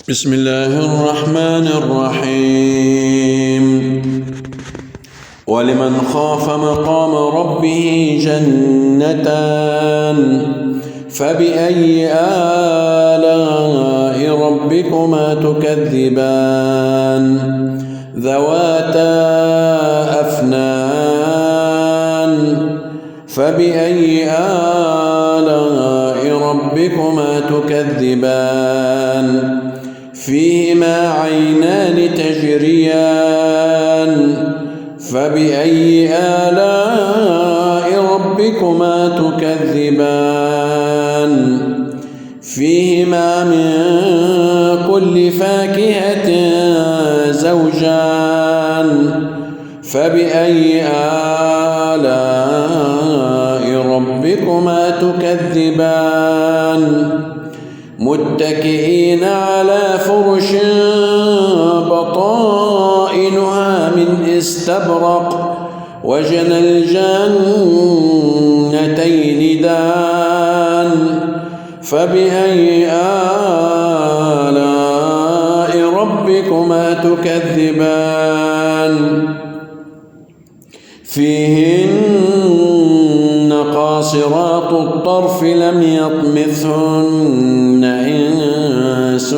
بسم الله الرحمن الرحيم. ولمن خاف مقام ربه جنتان فبأي آلاء ربكما تكذبان ذواتا أفنان فبأي آلاء ربكما تكذبان فيهما عينان تجريان فبأي آلاء ربكما تكذبان فيهما من كل فاكهة زوجان فبأي آلاء ربكما تكذبان متكئين على فرش بطائنها من استبرق وجنى الجنتين دان فبأي آلاء ربكما تكذبان فيهن قاصرات الطرف لم يطمثهن إنس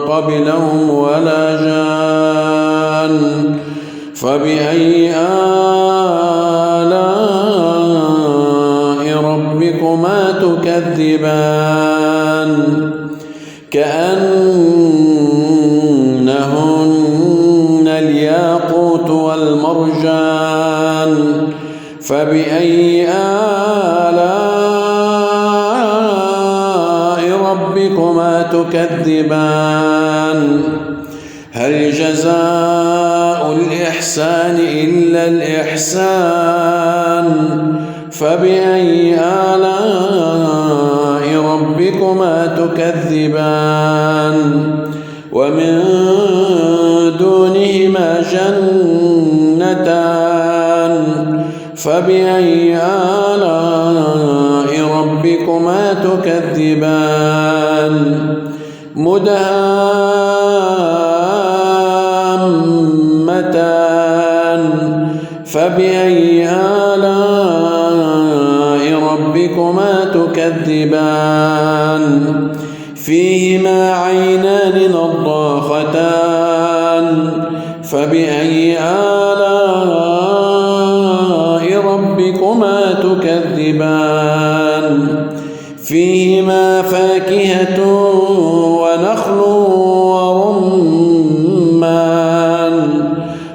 قبلهم ولا جان فبأي آلاء ربكما تكذبان كأنهن الياقوت والمرجان فبأي آلاء ربكما تكذبان هل جزاء الإحسان إلا الإحسان فبأي آلاء ربكما تكذبان ومن دونهما جنتان فبأي آلاء ربكما تكذبان مدهامتان فبأي آلاء ربكما تكذبان فيهما عينان نضاختان فبأي آلاء ربكما تكذبان فيهما فاكهة ونخل ورمان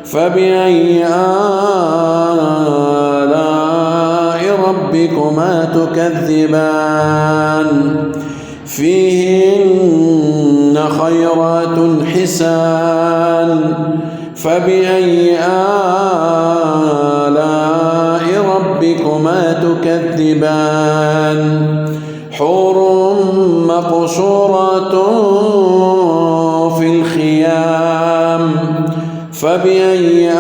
فبأي آلاء ربكما تكذبان فيهن خيرات حسان فبأي آلاء ربكما تكذبان حور مقصورات في الخيام فبأي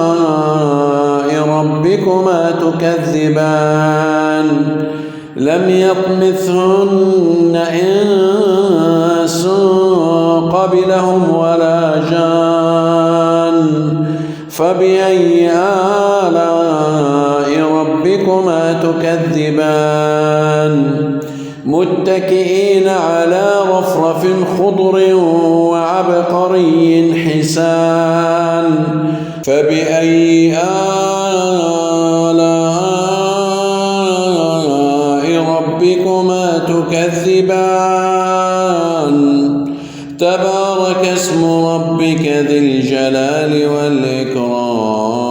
آلاء ربكما تكذبان لم يطمثهن إنس قبلهم ولا جان فبأي آلاء ربكما تكذبان متكئين على رفرف خضر وعبقري حسان فبأي آلاء ربكما تكذبان تبارك اسم ربك ذي الجلال والإكرام.